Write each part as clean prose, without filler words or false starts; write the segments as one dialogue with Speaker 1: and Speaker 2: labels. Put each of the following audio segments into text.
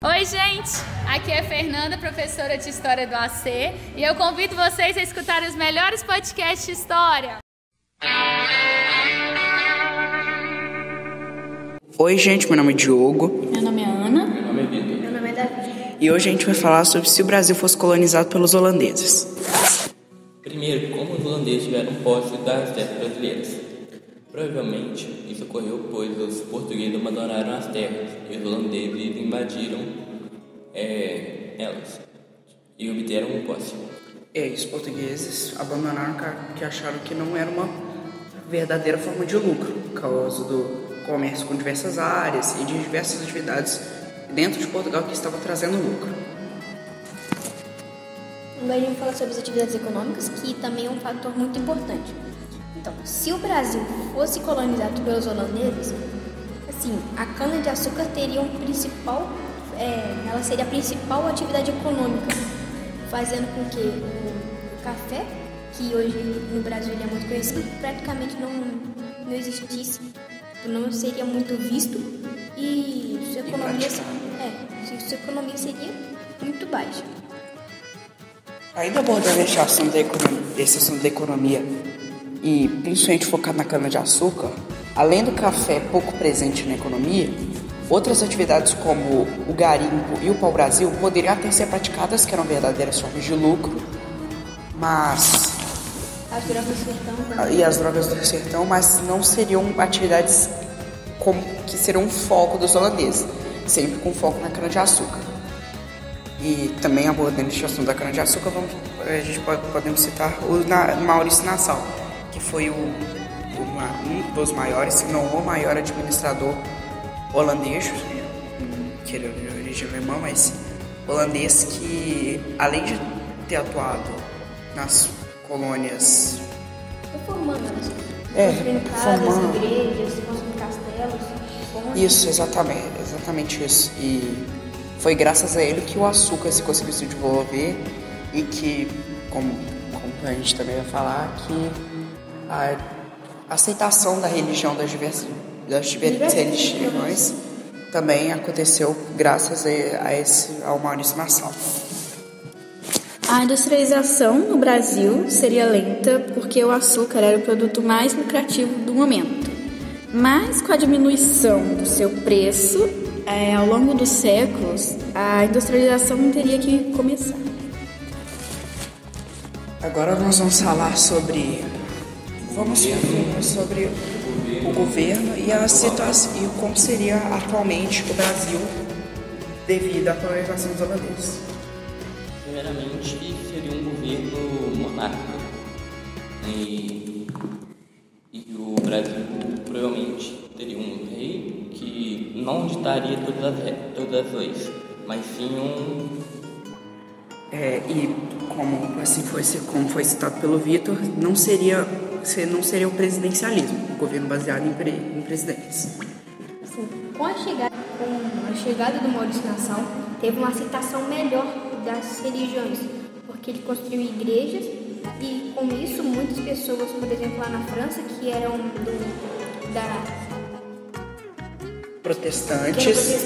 Speaker 1: Oi, gente! Aqui é Fernanda, professora de História do AC, e eu convido vocês a escutarem os melhores podcasts de história.
Speaker 2: Oi, gente, meu nome é Diogo.
Speaker 3: Meu nome é Ana.
Speaker 4: Meu nome é Vitor.
Speaker 3: Meu nome é Davi.
Speaker 2: E hoje a gente vai falar sobre se o Brasil fosse colonizado pelos holandeses.
Speaker 4: Primeiro, como os holandeses tiveram posse das terras brasileiras? Provavelmente isso ocorreu pois os portugueses abandonaram as terras e os holandeses invadiram elas e obtiveram posse.
Speaker 2: Os portugueses abandonaram porque acharam que não era uma verdadeira forma de lucro, por causa do comércio com diversas áreas e de diversas atividades dentro de Portugal que estavam trazendo lucro.
Speaker 3: Agora a gente vai falar sobre as atividades econômicas, que também é um fator muito importante. Então, se o Brasil fosse colonizado pelos holandeses, assim, a cana-de-açúcar teria ela seria a principal atividade econômica, fazendo com que o café, que hoje no Brasil ele é muito conhecido, praticamente não existisse, não seria muito visto e sua economia seria muito baixa.
Speaker 2: Ainda abordando esse assunto da economia e principalmente focado na cana-de-açúcar, além do café pouco presente na economia, outras atividades como o garimpo e o pau-brasil poderiam até ser praticadas, que eram verdadeiras formas de lucro, mas...
Speaker 3: As drogas do sertão.
Speaker 2: E as drogas do sertão, mas não seriam atividades que seriam um foco dos holandeses, sempre com foco na cana-de-açúcar. E também abordando esse assunto da cana-de-açúcar, podemos citar o Maurício Nassau, que foi um dos maiores, se não o maior administrador holandês, que ele é de origem alemã, mas holandês, que além de ter atuado nas colônias...
Speaker 3: Reformando, construindo casas, igrejas, construindo castelos, pontes.
Speaker 2: Isso, exatamente isso. E foi graças a ele que o açúcar se conseguiu se desenvolver e que, como a gente também vai falar, que a aceitação da religião das diferentes religiões também aconteceu graças ao Maurício Nassau.
Speaker 5: A industrialização no Brasil seria lenta porque o açúcar era o produto mais lucrativo do momento. Mas com a diminuição do seu preço, ao longo dos séculos, a industrialização teria que começar.
Speaker 2: Agora nós vamos falar sobre o governo e a situação e como seria atualmente o Brasil devido à colonização dos holandeses.
Speaker 4: Primeiramente, seria um governo monárquico e o Brasil provavelmente teria um rei que não ditaria todas as leis, mas sim
Speaker 2: e como foi citado pelo Vitor, não seria o presidencialismo, o governo baseado em presidentes.
Speaker 3: Assim, com a chegada do Maurício Nassau, teve uma aceitação melhor das religiões, porque ele construiu igrejas e com isso muitas pessoas, por exemplo, lá na França, que eram
Speaker 2: protestantes,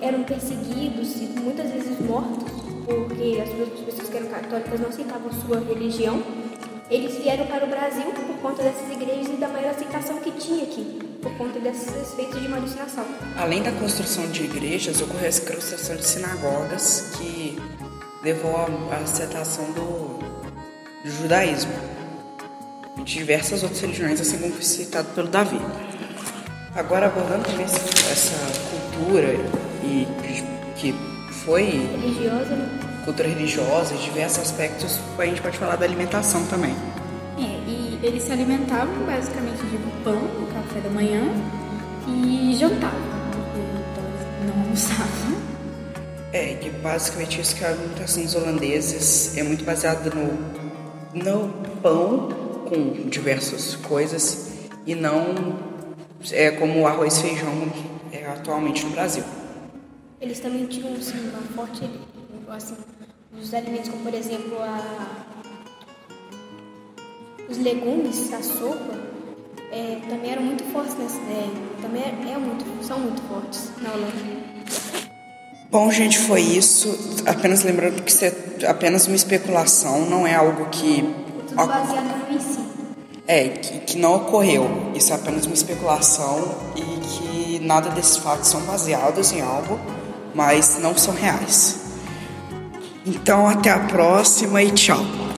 Speaker 3: eram perseguidos e muitas vezes mortos, porque as pessoas que eram católicas não aceitavam sua religião. Eles vieram para o Brasil por conta dessas igrejas e da maior aceitação que tinha aqui, por conta desses feitos de Maurício Nassau.
Speaker 2: Além da construção de igrejas, ocorreu a construção de sinagogas, que levou à aceitação do judaísmo e de diversas outras religiões, assim como foi citado pelo Davi. Agora, abordando também essa cultura que foi...
Speaker 3: religiosa, né?
Speaker 2: Cultura religiosa e diversos aspectos, a gente pode falar da alimentação também.
Speaker 5: E eles se alimentavam basicamente de pão no café da manhã e jantavam, então eles não almoçavam.
Speaker 2: E basicamente isso, que a alimentação dos holandeses é muito baseada no pão com diversas coisas e não como o arroz e feijão atualmente no Brasil.
Speaker 3: Eles também tinham uma forte, assim, os alimentos como, por exemplo, os legumes, a sopa, também eram muito fortes, são muito fortes na Holanda.
Speaker 2: Bom, gente, foi isso. Apenas lembrando que isso é apenas uma especulação, não é algo que...
Speaker 3: Tudo baseado no si.
Speaker 2: Que não ocorreu. Isso é apenas uma especulação e que nada desses fatos são baseados em algo, mas não são reais. Então, até a próxima e tchau.